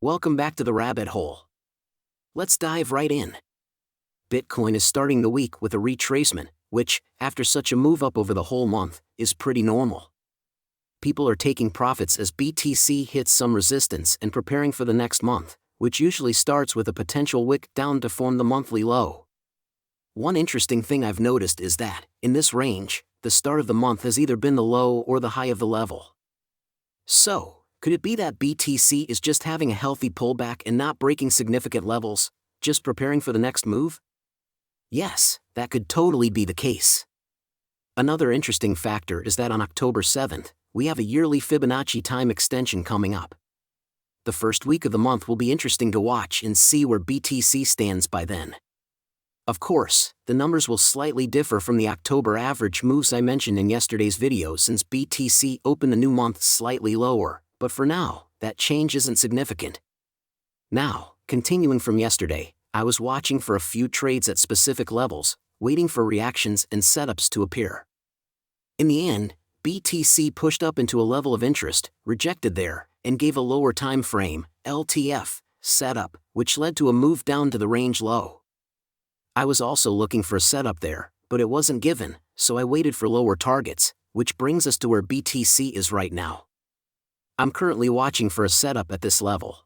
Welcome back to the rabbit hole. Let's dive right in. Bitcoin is starting the week with a retracement, which, after such a move up over the whole month, is pretty normal. People are taking profits as BTC hits some resistance and preparing for the next month, which usually starts with a potential wick down to form the monthly low. One interesting thing I've noticed is that, in this range, the start of the month has either been the low or the high of the level. So, could it be that BTC is just having a healthy pullback and not breaking significant levels, just preparing for the next move? Yes, that could totally be the case. Another interesting factor is that on October 7th, we have a yearly Fibonacci time extension coming up. The first week of the month will be interesting to watch and see where BTC stands by then. Of course, the numbers will slightly differ from the October average moves I mentioned in yesterday's video since BTC opened the new month slightly lower, but for now, that change isn't significant. Now, continuing from yesterday, I was watching for a few trades at specific levels, waiting for reactions and setups to appear. In the end, BTC pushed up into a level of interest, rejected there, and gave a lower time frame, LTF, setup, which led to a move down to the range low. I was also looking for a setup there, but it wasn't given, so I waited for lower targets, which brings us to where BTC is right now. I'm currently watching for a setup at this level.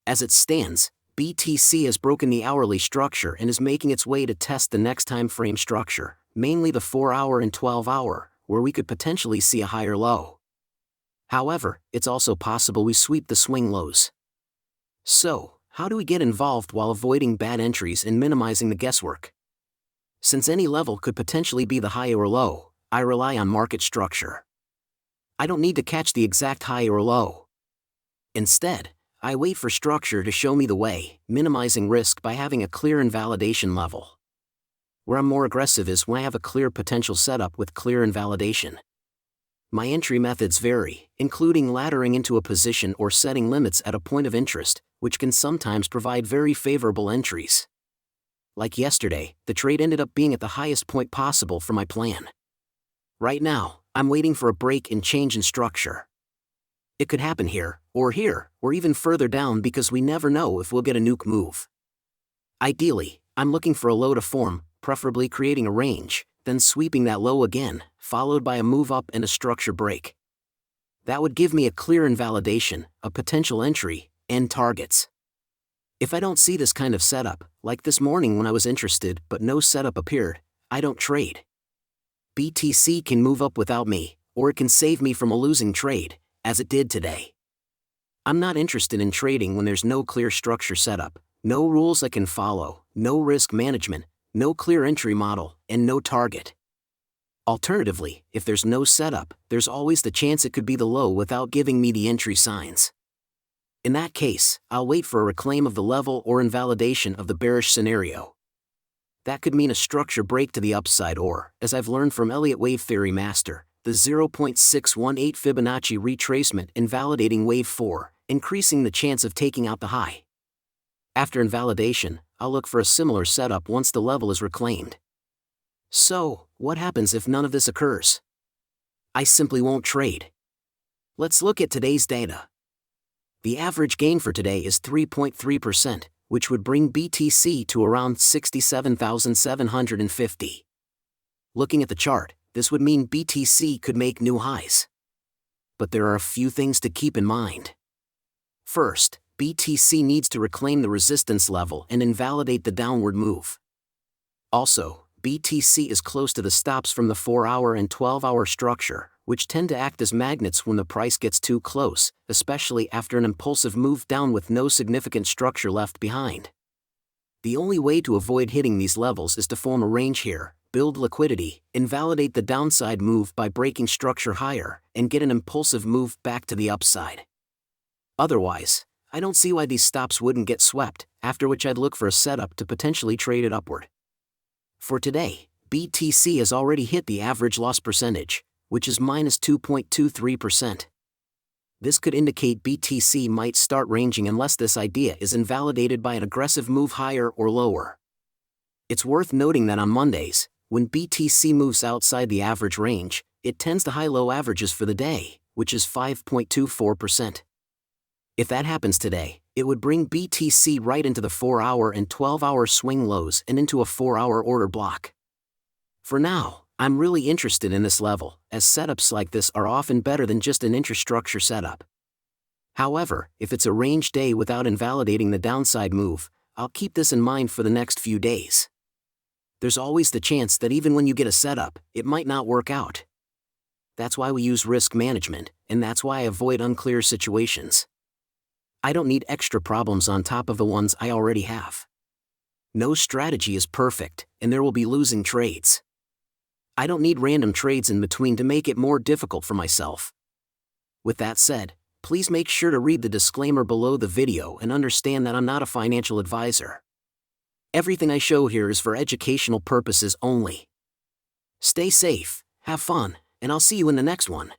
As it stands, BTC has broken the hourly structure and is making its way to test the next time frame structure, mainly the 4-hour and 12-hour, where we could potentially see a higher low. However, it's also possible we sweep the swing lows. So, how do we get involved while avoiding bad entries and minimizing the guesswork? Since any level could potentially be the high or low, I rely on market structure. I don't need to catch the exact high or low. Instead, I wait for structure to show me the way, minimizing risk by having a clear invalidation level. Where I'm more aggressive is when I have a clear potential setup with clear invalidation. My entry methods vary, including laddering into a position or setting limits at a point of interest, which can sometimes provide very favorable entries. Like yesterday, the trade ended up being at the highest point possible for my plan. Right now, I'm waiting for a break and change in structure. It could happen here, or even further down because we never know if we'll get a nuke move. Ideally, I'm looking for a low to form, preferably creating a range, then sweeping that low again, followed by a move up and a structure break. That would give me a clear invalidation, a potential entry, and targets. If I don't see this kind of setup, like this morning when I was interested but no setup appeared, I don't trade. BTC can move up without me, or it can save me from a losing trade, as it did today. I'm not interested in trading when there's no clear structure setup, no rules I can follow, no risk management, no clear entry model, and no target. Alternatively, if there's no setup, there's always the chance it could be the low without giving me the entry signs. In that case, I'll wait for a reclaim of the level or invalidation of the bearish scenario. That could mean a structure break to the upside or, as I've learned from Elliott Wave Theory Master, the 0.618 Fibonacci retracement invalidating wave 4, increasing the chance of taking out the high. After invalidation, I'll look for a similar setup once the level is reclaimed. So, what happens if none of this occurs? I simply won't trade. Let's look at today's data. The average gain for today is 3.3%, which would bring BTC to around 67,750. Looking at the chart, this would mean BTC could make new highs. But there are a few things to keep in mind. First, BTC needs to reclaim the resistance level and invalidate the downward move. Also, BTC is close to the stops from the 4-hour and 12-hour structure, which tend to act as magnets when the price gets too close, especially after an impulsive move down with no significant structure left behind. The only way to avoid hitting these levels is to form a range here, build liquidity, invalidate the downside move by breaking structure higher, and get an impulsive move back to the upside. Otherwise, I don't see why these stops wouldn't get swept, after which I'd look for a setup to potentially trade it upward. For today, BTC has already hit the average loss percentage, which is minus 2.23%. This could indicate BTC might start ranging unless this idea is invalidated by an aggressive move higher or lower. It's worth noting that on Mondays, when BTC moves outside the average range, it tends to high-low averages for the day, which is 5.24%. If that happens today, It would bring BTC right into the 4-hour and 12-hour swing lows and into a 4-hour order block. For now, I'm really interested in this level, as setups like this are often better than just an intrastructure setup. However, if it's a range day without invalidating the downside move, I'll keep this in mind for the next few days. There's always the chance that even when you get a setup, it might not work out. That's why we use risk management, and that's why I avoid unclear situations. I don't need extra problems on top of the ones I already have. No strategy is perfect, and there will be losing trades. I don't need random trades in between to make it more difficult for myself. With that said, please make sure to read the disclaimer below the video and understand that I'm not a financial advisor. Everything I show here is for educational purposes only. Stay safe, have fun, and I'll see you in the next one.